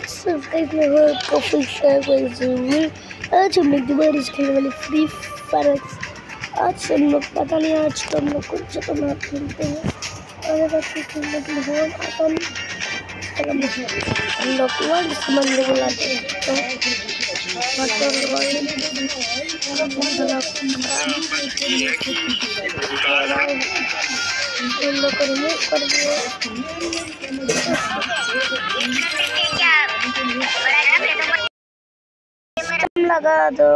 Subscribe में हो तो फ्री फायर को जरूर। आज हम लोग दोबारा खेलने वाले फ्री फायर। आज हम लोग पता नहीं, आज तो हम लोग कुछ तो मैप खेलते हैं और अगर खेलने के लिए हो आता नहीं हम लोग वर्ल्ड समझ में बुलाते हैं तो हम लोग को रिमूव कर दिए। लगा दो।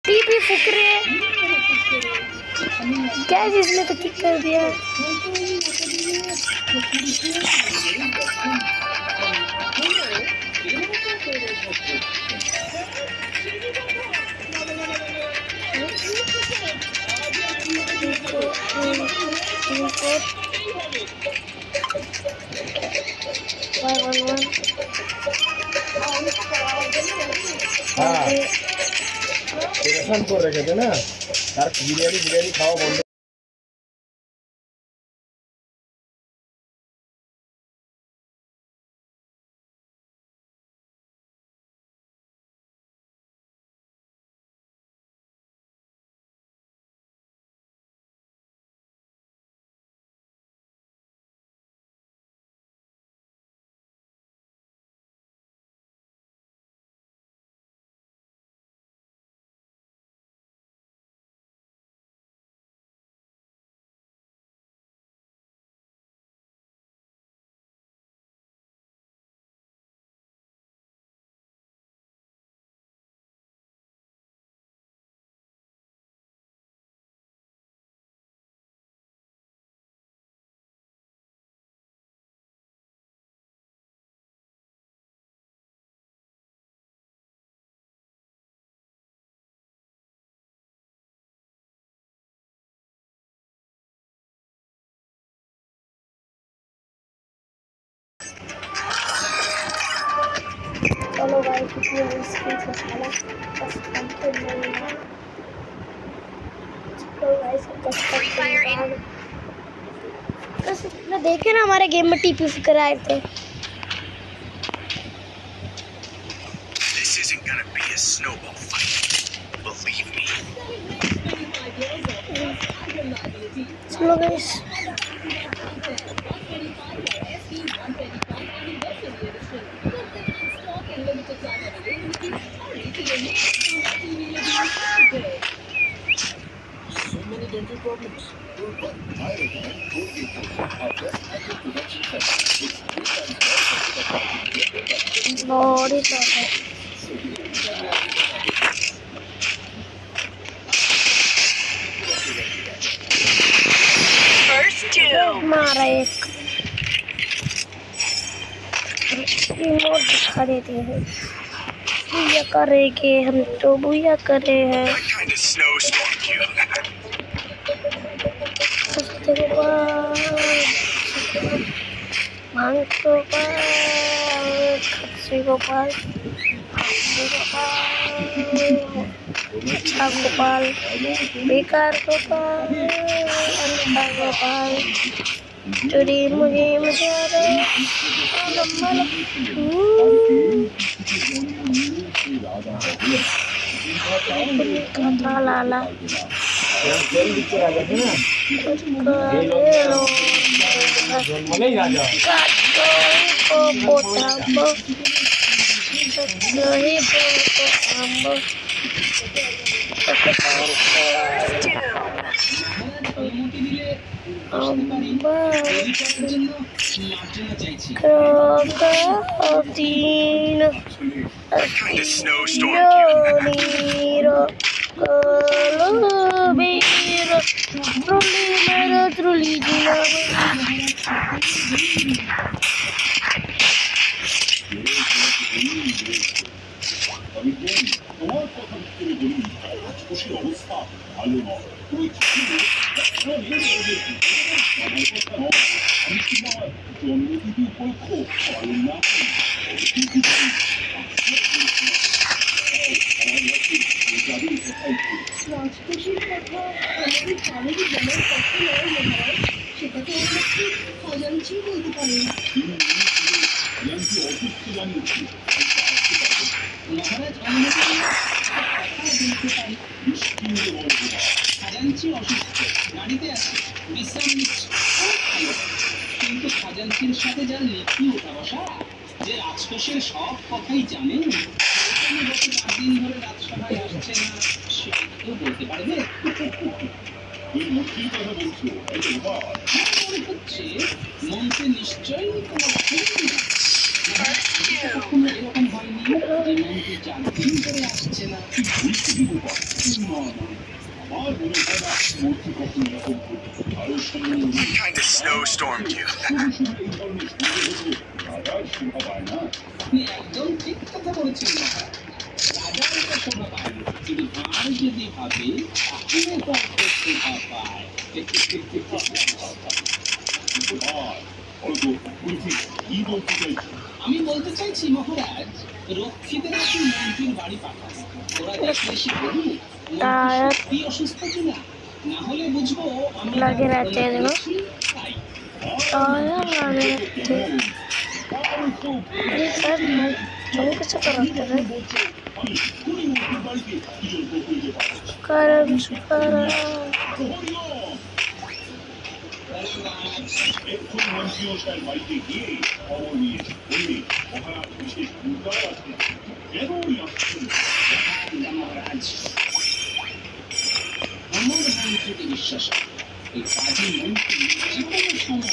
टीपी फुकरे क्या इसने तो किक कर दिया। করে রেখেছে না, তার বিরিয়ানি খাওয়া বন্ধ। भाई कितनी मुश्किल से साला बस कंप्लीट नहीं हुआ। तो भाई सब बस ना देखे ना हमारे गेम में टीपी फिकर आए थे। This isn't gonna be a snowball fight. Believe me. चलो guys So many dental problems. Body shot है। मारा एक रिमोट दिखा देते हैं। बुया करेंगे हम तो बुया करे हैं। What kind of snowstorm you? सस्ते गोपाल भांग गोपाल खस्सी गोपाल अच्छा गोपाल बेकार गोपाल अच्छा गोपाल चोरी मुझे कथा लाला What kind of snowstorm you? খাজাঞ্চি অসুস্থ, গাড়িতে আছে, বিশ্রাম নিচ্ছে, খুব ভালো। কিন্তু খাজাঞ্চির সাথে যার লিখি ওঠা বসা, যে রাজকোষের সব কথাই জানে, সেখানে গত 4 দিন ধরে রাজসভায় আসছে না, সেটা কেউ বলতে পারবে? মনে হচ্ছে মন্ত্রী নিশ্চয়ই কোনো কখনো এরকম হয়নি যে মন্ত্রী 4 দিন ধরে আসছে না। What kind of snowstorm you? আপনি একদম ঠিক কথা বলেছেন মহারাজ। রাজার তো শোভা পায় না, কিন্তু আর যদি ভাবে তাহলে হয়তো শোভা পায়। আমি বলতে চাইছি মহারাজ, রক্ষীদের আপনি মন্ত্রীর বাড়ি পাঠান, ওরা দেখে এসে বলুন মন্ত্রী সত্যি অসুস্থ কিনা, না হলে বুঝবো আমরা लगे रहते हैं देखो তাই। लगे रहते ये सर तुम कैसे करते हैं करम शुक्र মহারাজ আমার মন্ত্রীকে বিশ্বাস করি, এই কাজী মন্ত্রী যে কোনো সময়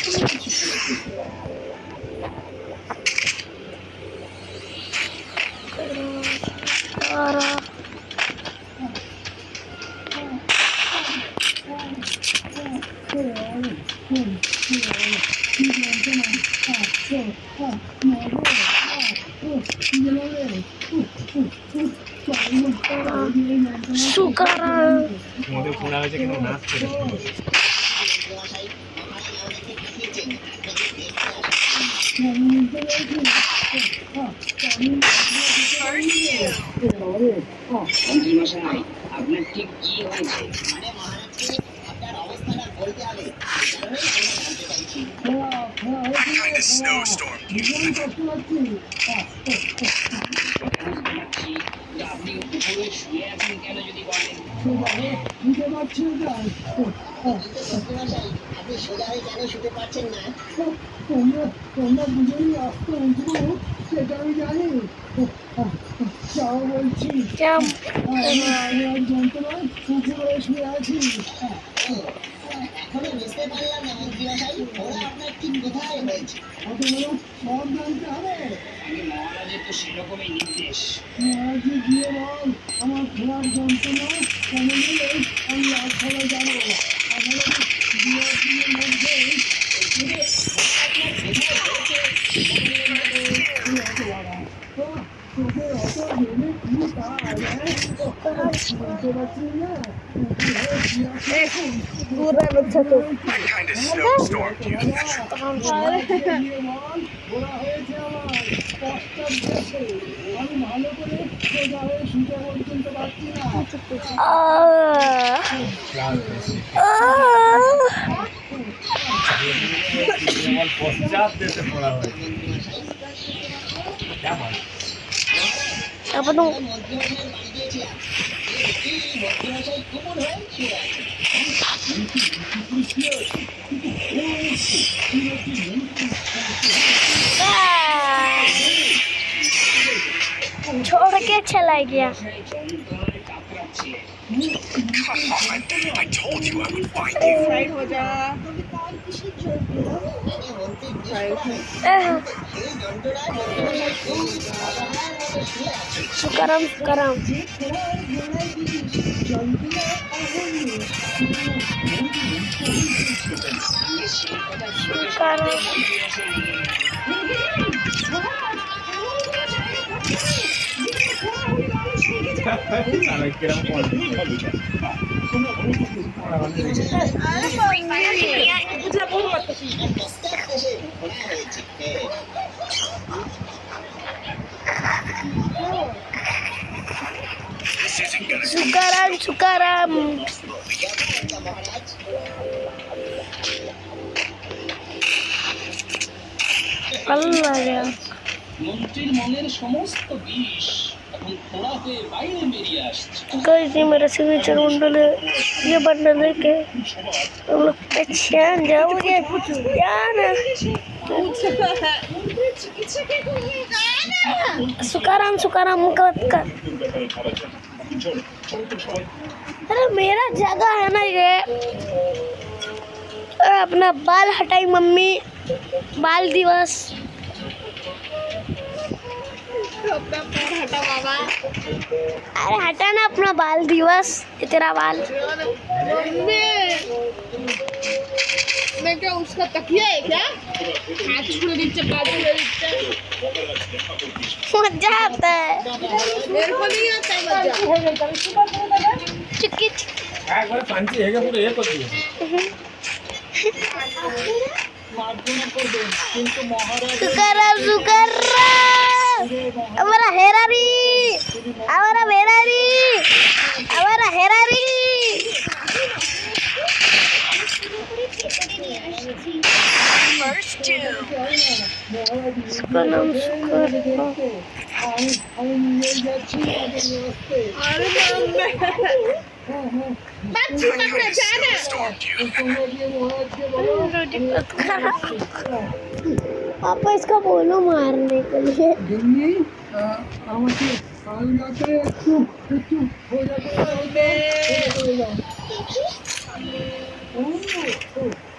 কিছু করে ফেলতে তোমাদের ফোন আছে কেন নাচ করে পারে। মন্ত্রী মশাই, আপনার ঠিক কি হয়েছে? What kind of snowstorm do you live in? আপনি উপরে শুয়ে আছেন কেন যদি বলেন? আপনি সোজা হয়ে কেন শুতে পারছেন না? তোমরা দুজনই আসতে উঠবো সেটা আমি জানি। যাও বলছি, যন্ত্রণায় উপরে শুয়ে আছি। এখনো বুঝতে পারলাম না মন্ত্রী মশাই, ওরা আপনার ঠিক কোথায় হয়েছে? অত বড় সব জানতে হবে। আমি মহারাজের তো সেরকমই নির্দেশ। মহারাজকে গিয়ে বল আমার ঘোড়ার যন্ত্রণা কেন নিলে আমি রাজসভায় যাবো। আদালতে 2 দিনের মধ্যে তোদের অত ভেবে কি কাজ? বলতে পারছি না। What kind of snowstorm do you live in? আমি ভালো করে সোজা হয়ে শুতে পর্যন্ত পারছি না। পশ্চাৎ দেশে পড়া হয়েছে। apa dong? মন্ত্রী মশাইয়ের বাড়ি গিয়েছিলাম, দেখি মন্ত্রী মশাই কুকুর হয়ে শুয়ে আছে। छोड़ के चला गया। Come on, I told you I would find you. এই যন্ত্রণায় মন্ত্রী মশাই খুব অসহায়ের মতো শুয়ে আছে। Sekarang This isn't gonna Sukaram. Allah ya. মন্ত্রীর মনের সমস্ত বিষ এখন খোড়া হয়ে বাইরে বেরিয়ে আসছে। गाइस ये मेरा सिग्नेचर बंडल है। ये बंडल लेके हम लोग पहचान जाओगे जाना। सुकाराम का अरे मेरा जगह है ना ये। अपना बाल हटाई मम्मी, बाल दिवस। अरे हटा ना अपना बाल दिवस, ये तेरा बाल। मैं क्या उसका तकिया है क्या? हाथ छुड़े दीजिए, बाल छुड़े दीजिए। मजा आता है। मेरे को नहीं आता है मजा। चुकी একবার পাঞ্চি হেগে পুরো এ করছি। सुकाराम हमारा हेरारी আমি নিয়ে যাচ্ছি अरे बच्ची पकड़े जाना। তোমরা গিয়ে মহারাজকে বলো पापा इसका बोलो मारने के लिए। দিল্লি আমাকে আলগাতে একটু হয়ে যাবে।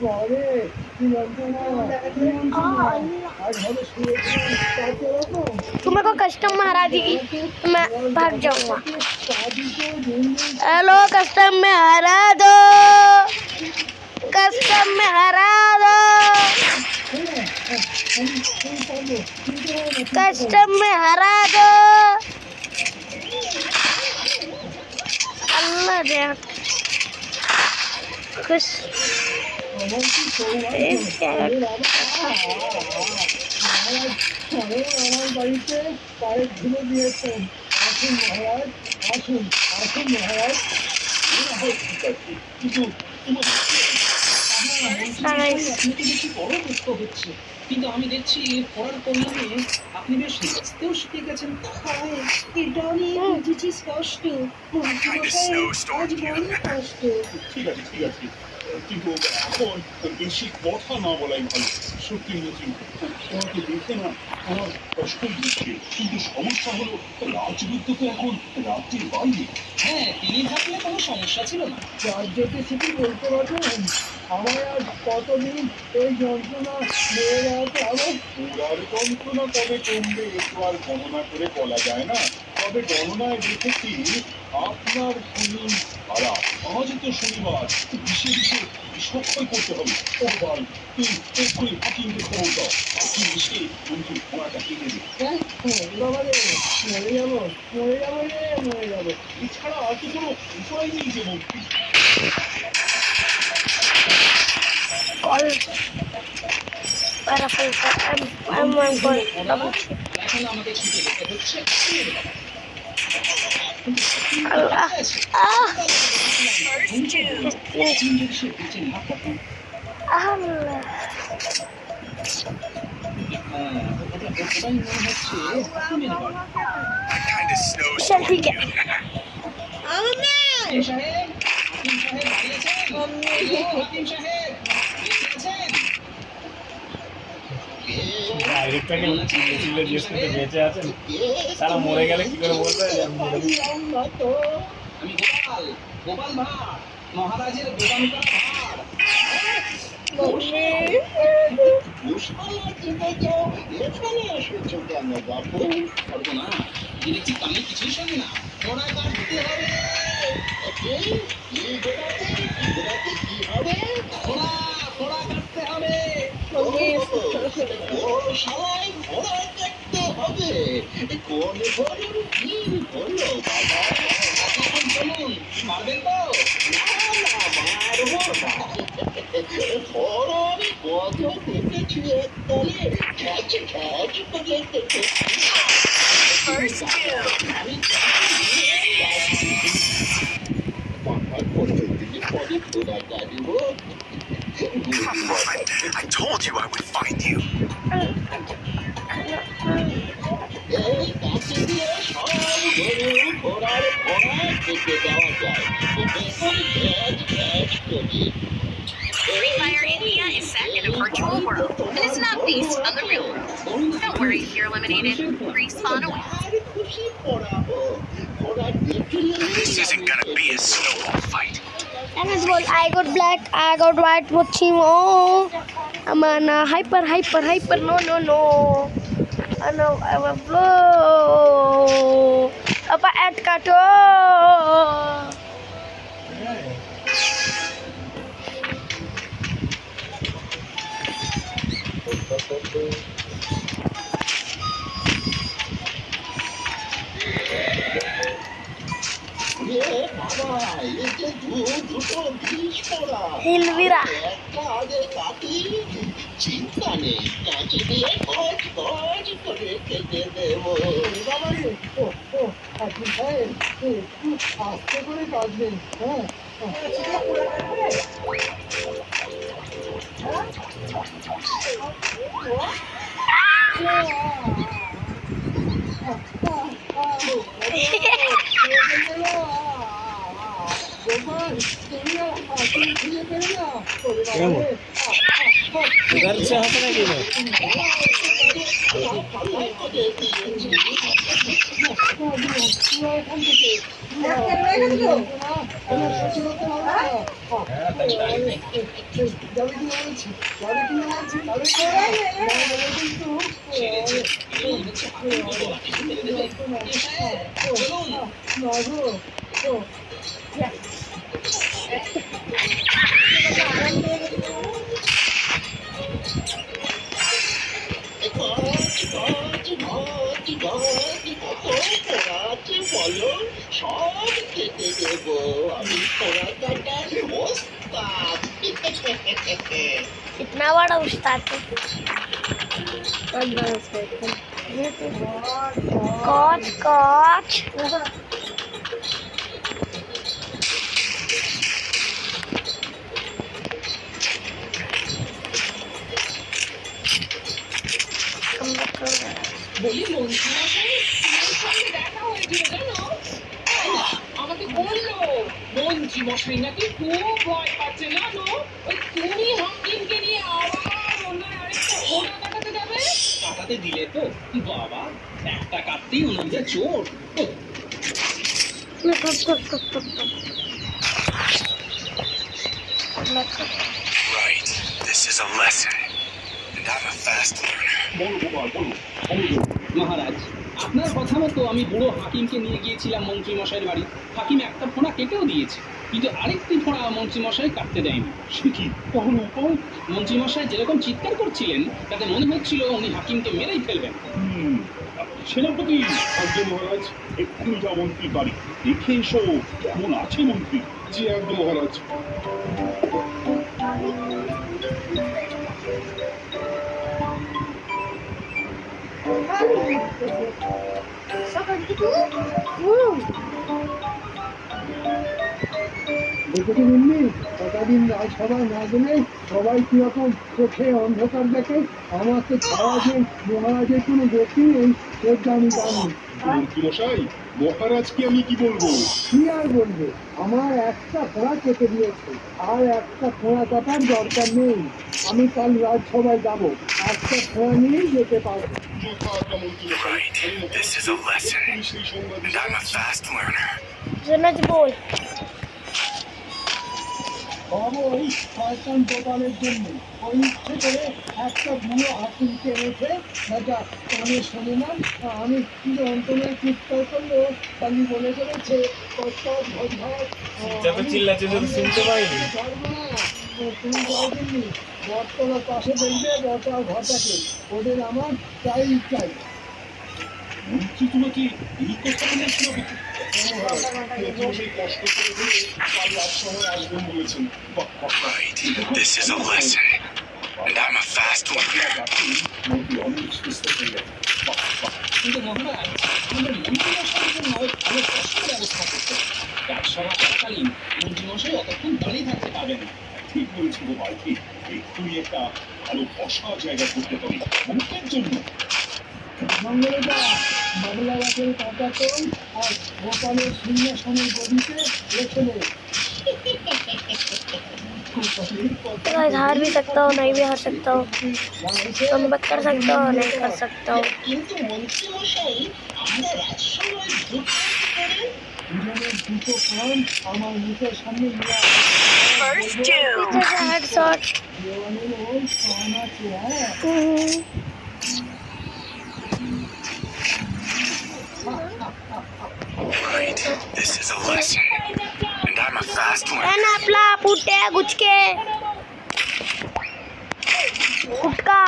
পরে কি যন্ত্রণা আজ হবে শুয়ে तुम्हें को कस्टम मारा दी तो मैं भाग जाऊंगा। हेलो कस्टम में हरा दो, कस्टम में हरा दो, कस्टम में हरा दो। अल्लाह दे खुश মহারাজ স্বয়ং আমার বাড়িতে পায়ে ধুলো দিয়েছেন। আসুন মহারাজ, আসুন আসুন মহারাজ। কিন্তু আপনাকে দেখি বড় দুঃখ হচ্ছে, কিন্তু আমি দেখছি পড়ার পরিণামে আপনি বেশ নাচতেও শিখে গেছেন। এটা আমি বুঝেছি স্পষ্ট। snowstorm আজ বড় কষ্ট। ঠিক আছে ঠিক আছে, কিন্তু এখন বেশি কথা না বলাই ভালো। সত্যি বলছি, তোমাকে দেখে না আমার কষ্টই হচ্ছে, কিন্তু সমস্যা হলো রাজবুদ্ধ তো এখন রাজ্যের বাইরে। হ্যাঁ, তিনি থাকলে কোনো সমস্যা ছিল না। রাজ্যকে সেটি বলতে পারবেন? আমার আজ কতদিন এই যন্ত্রণা বয়ে বেড়াতে হবে? পুরার যন্ত্রণা কবে কমবে একটু আর গণনা করে বলা যায় না। তবে গণনায় দেখেছি আপনার শনি খারাপ। আজ তো শনিবার, বিশে বিশে বিষক্ষয় করতে হবে। ও ভাই, তুই এক্ষুনি হাকিমকে খবর দাও। হাকিম এসে বন্ধু ঘোড়াটা কেটে দে। হ্যাঁ, বাবা রে, মরে যাবো, মরে যাবো রে, মরে যাবো। এছাড়া আর তো কোনো উপায় নেই যে মন্ত্রী। Call para falta I'm one for double chip. এখন আমাকে ছুটে যেতে হচ্ছে। Allah. Ah. আপনি যদি সে বেঁচে না থাকেন, Allah. ওটাই মনে হচ্ছে হাকিমের বাড়ি। That kind of snow. चल ठीक है হাকিম সাহেব, হাকিম সাহেব বেঁচে আছেন? হ্যালো, হাকিম সাহেব বেঁচে আছেন? ডাইরেক্টরকে চিল্লে জিজ্ঞেস করতে বেঁচে আছেন, তারা মরে গেলে কি করে বলবে যে আমি মরে গেছি? আমি গোপাল, গোপাল ভাঁড়, মহারাজের বেদান্ত ভাঁড়। এখানে এসেছো কেন বাবু? করবো না, দেখছি কানে কিছুই শোনে না। ঘোড়া কাটতে হবে। কি ঘোড়াতে কি হবে? ঘোড়া, ঘোড়া কাটতে হবে। ও সবাই ঘোড়া কাটতে হবে। কোন ঘোড়ার কি হলো বাবা? এখন চলুন, পারবেন তো? আমি কত দেখেছি একতলে খ্যাচ খ্যাচ করে আমি পাহাড় পর্যন্ত পরে ঘোড়া গাড়িব। Come on. I told you I would find you. এই কাছে দিয়ে সব গরু ঘোড়ার ঘোড়া কেটে দেওয়া যায়। খ্যাচ খ্যাচ করে Free Fire India is set in a virtual world, and it's not based on the real world. Don't worry if you're eliminated. Respawn awaits. আর খুশি পড়াবো। ঘোড়া দেখলে This isn't gonna be a snowball fight. and as well I got black I got white watching oh I'm on hyper no I know I will blow up at kato বাবা এই যে দুটো বিষ পড়া Hilvira একটা আগে কাটি চিন্তা নেই কাঁচি দিয়ে খচ খচ করে কেটে দেবো বাবা রে, হাকিম সাহেব, একটু আস্তে করে কাটবেন। হ্যাঁ, গোপাল, তুমি আর হাকিম খুঁজে পেলে না? ওরে বাবা রে, उधर से हंस रहे क्यों? বলো সব কেটে দেবো আমি পোড়া কাটার ওস্তাদ कितना बड़ा उस्ताद है Scotch, scotch. বলি মন্ত্রীমশাই তোমার সঙ্গে দেখা হয়েছিল জানো? আমাকে বললো মন্ত্রীমশাই নাকি খুব ভয় পাচ্ছে জানো। ওই তুমি হাকিমকে নিয়ে আবার অন্যায় আরেকটা ঘোড়া কাটাতে যাবে। কাটাতে দিলে তো বাবা একটা কাটতেই ওনার চোট। Right. This is a lesson. And I'm a fast learner. মহারাজ আপনার কথা মতো আমি বুড়ো হাকিমকে নিয়ে গিয়েছিলাম মন্ত্রী মশাইয়ের বাড়ি। হাকিম একটা ফোঁড়া কেটেও দিয়েছে, কিন্তু আরেকটি ফোঁড়া মন্ত্রী মশাই কাটতে দেয়নি। সে কি তখন উপায়? মন্ত্রী মশাই যেরকম চিৎকার করছিলেন তাতে মনে হচ্ছিল উনি হাকিমকে মেরেই ফেলবেন। সেনাপতি আজ্ঞে মহারাজ, এক্ষুনি যা মন্ত্রীর বাড়ি দেখে এসো কেমন আছে মন্ত্রী। জি আজ্ঞে মহারাজ। দেখেছি বুঝলি কতদিন রাজসভায় না গেলে সবাই কিরকম চোখে অন্ধকার দেখে। আমার তো ছাড়া যে মহারাজের কোনো গতি নেই সেটা আমি জানি। মন্ত্রী মশাই, মহারাজকে আমি কি বলবো? কি আর বলবে, আমার একটা ফোঁড়া কেটে দিয়েছে, আর একটা ফোঁড়া কাটার দরকার নেই। আমি কাল রাজসভায় যাবো, একটা ফোঁড়া নিয়েই যেতে পারবো। Right. This is a lesson. And I'm a fast learner. Jonas, bol. ওই শয়তান দোকানের জন্য ওই ইচ্ছে করে একটা বুড়ো হাকিমকে এনেছে, সেটা আমি শুনে না। আমি কি অন্তরের চিৎকার করলো তাই বলে ফেলেছে চিল্লাচ্ছে শুনতে পাইনি। তুমি যাওনি বটতলার পাশে দেখবে বটা ঘটাকে, ওদের আমার চাই চাই। মন্ত্রী তোমাকে এই কথা বলেছিল? কষ্ট করে হলে কাল রাজসভায় আসবেন বলেছেন। Right. This is a lesson. And I'm a fast learner. মন্ত্রী অনেক সুস্থ হয়ে গেছে। কিন্তু মহারাজ আমাদের মন্ত্রী মশাইয়ের জন্য ভালো কষ্ট ব্যবস্থা করতে হবে। রাজসভা চলাকালীন মন্ত্রী মশাই অতক্ষণ দাঁড়িয়ে থাকতে পারবেন না। ঠিক বলেছি গো ভাই, ঠিক। এক্ষুনি একটা ভালো বসার জায়গা করতে হবে মন্ত্রীর জন্য। মঙ্গলদা বাবলা গাছের কাটা তোল আর গোপালের সিংহাসনের গদিতে রেখে নেই। हार भी सकता हूँ, नहीं भी हार सकता हूँ, कमबैक कर सकता हूँ, नहीं कर सकता हूँ। কিন্তু মন্ত্রী মশাই আপনার রাজসভায় ঢুকতে দুজনের দুটো কান আমার মুখের সামনে নিয়ে First two. हेडशॉट। দেওয়ানের ওই কান আছে। হ্যাঁ Right. This is a lesson. And I'm a fast learner. एन अपला पुटे गुचके गुटका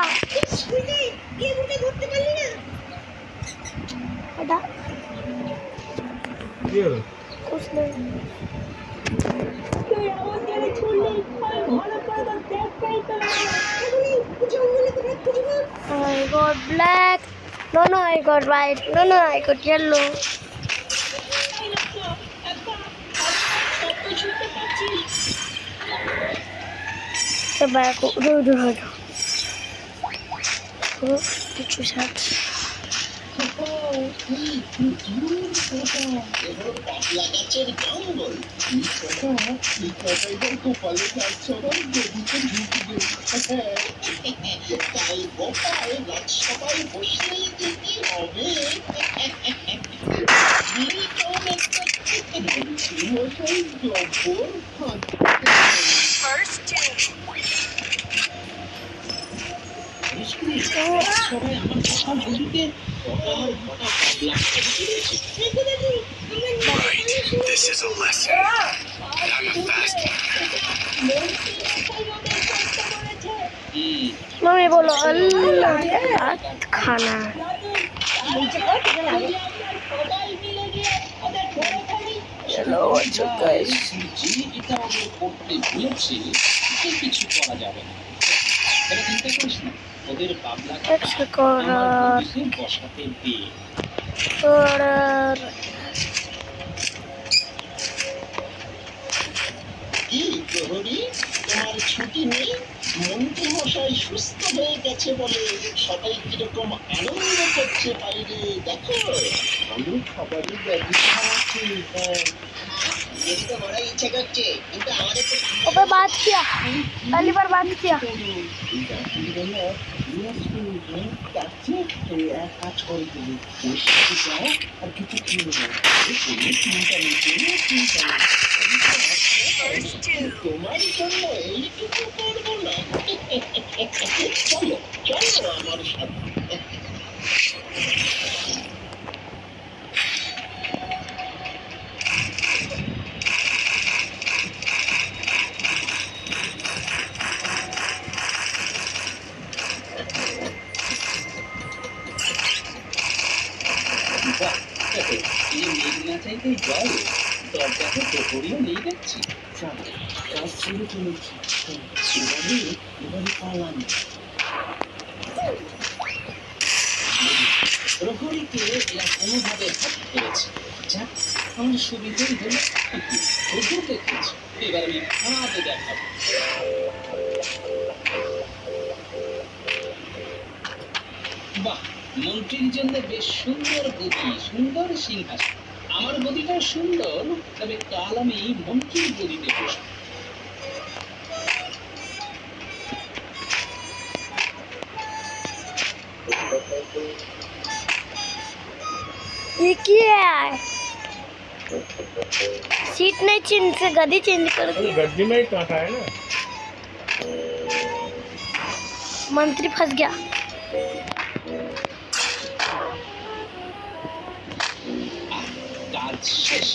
हटा कुछ नहीं। I got black. No, I got white. No, I got yellow. Tobacco. No. Did you say? পাতলা গাছের জঙ্গল। এই কথাই গোপালের রাজসভায় গদিতে ঢুকবে। তাই গোপাল রাজসভায় বসলেই যে কি হবে? মশাই জব্বর First two. সবাই আমার কথা বলিতে আমার ঘটা লাগতে দিয়েছে। Right. This is a lesson. And I'm a fast learner. Mummy बोलो अल्लाह खाना। चलो अच्छा गाइस। যে এটা ওদের করতে বলেছে তাতে কিছু করা যাবে না। তবে চিন্তা করিস না, ওদের বাবলা Let's record আমার গদিতে বসাতে দে। কি প্রহরী, তোমার ছুটি নেই? মন্ত্রী মশাই সুস্থ হয়ে গেছে বলে সবাই কিরকম আনন্দ করছে বাইরে দেখো। আমি সবারই ব্যবস্থা আছে। যেতে তো বড় ইচ্ছে করছে, কিন্তু আমাদের তো अबे बात किया पहली बार बात किया এক কাজ করে তুমি ওর সাথে যাও আর কিছু কিনে নাও। কোনো চিন্তা নেই, কোনো চিন্তা নেই। তোমার জন্য এইটুকু করবো না। চলো চলো আমার সাথে। বাহ, দেখো, এই মেঘ না চাইতেই জল, দরজাতে প্রহরীও নেই দেখছি। কাজ ছেড়ে চলেছি, এবারে পালাম। প্রহরীকে এরা কোনোভাবে হাত করেছে। যাক, আমার সুবিধাই হলো। প্রভু দেখেছি, এবার আমি হাত দেখাবো। বাহ, মন্ত্রীর জন্য বেশ সুন্দর গদি, সুন্দর সিংহাসন। আমার গদিটাও সুন্দর, তবে কাল আমি মন্ত্রীর গদিতে বসব। ये क्या है सीट नहीं चेंज से गद्दी चेंज कर दी गद्दी में ही कांटा है ना। मंत्री फंस गया কাজ শেষ।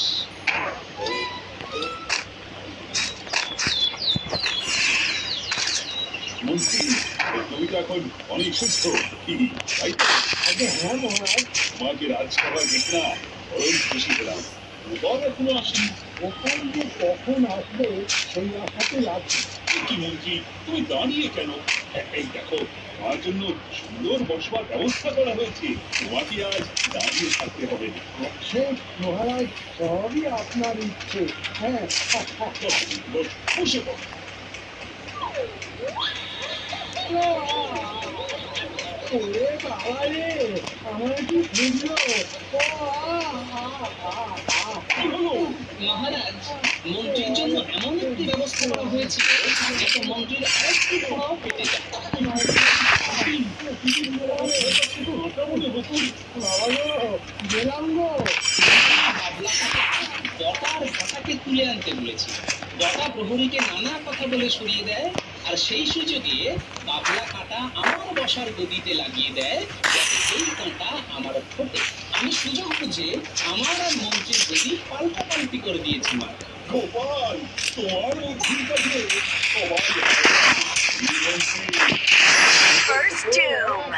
মন্ত্রী, তুমি তো এখন অনেক সুস্থ, তাই তো? হ্যাঁ মহারাজ, তোমাকে রাজসভায় দেখে না বরং খুশি হলাম। ওবার এখনো আসেনি। ওখান যে কখন আসবে সেই আশাতেই আছি। কি মন্ত্রী, তুমি দাঁড়িয়ে কেন? এই দেখো, তোমার জন্য সুন্দর বসবার ব্যবস্থা করা হয়েছে। তোমাকে আজ দাঁড়িয়ে থাকতে হবে না। সে মহারাজ, সবই আপনার ইচ্ছে। হ্যাঁ, বসে পড়ো। ওরে বাবা রে, আমার কি বুঝলো? কি হলো? মহারাজ, মন্ত্রীর জন্য এমন একটি ব্যবস্থা করা হয়েছিল যাতে মন্ত্রীর আরেকটি পাও কেটে যায়। গেলাম গো। বাবলা কাটা বটার কাটাকে তুলে আনতে বলেছি। বটা প্রহরীকে নানা কথা বলে সরিয়ে দেয়, আর সেই সুযোগে বাবলা কাটা আমার বসার গদিতে লাগিয়ে দেয় যাতে এই কাঁটা আমার ফোটে। আমি সুযোগ বুঝে আমার আর মন্ত্রীর গদি পাল্টাপাল্টি করে দিয়েছি মা। গোপাল, তোমার বুদ্ধির কাছে সবাই First doom.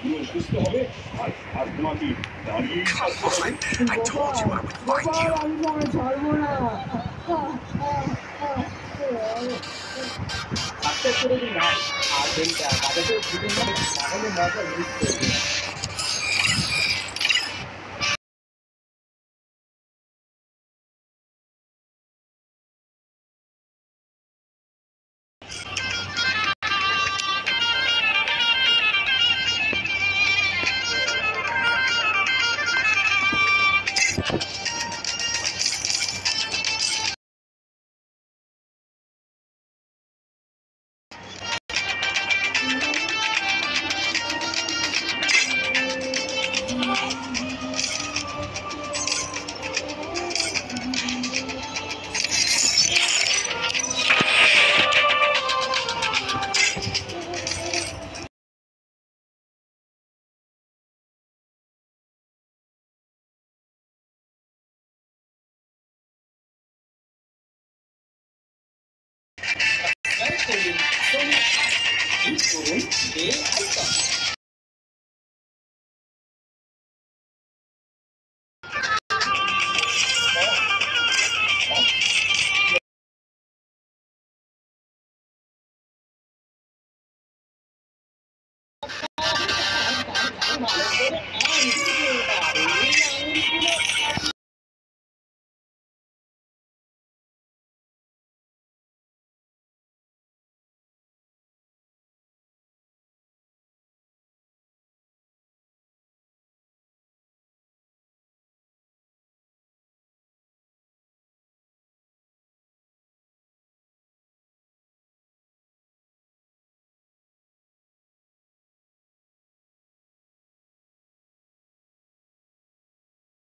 তুমি সুস্থ হবে আর তোমাকে দাঁড়িয়ে থাকতে হবে। I told you I would find Gopal, you. আমি তোমায় ছাড়বো না। আস্তে করে দিন না, আর দেরিটা বাজাতে দিবেন না, তাহলে মজা মিস করবে।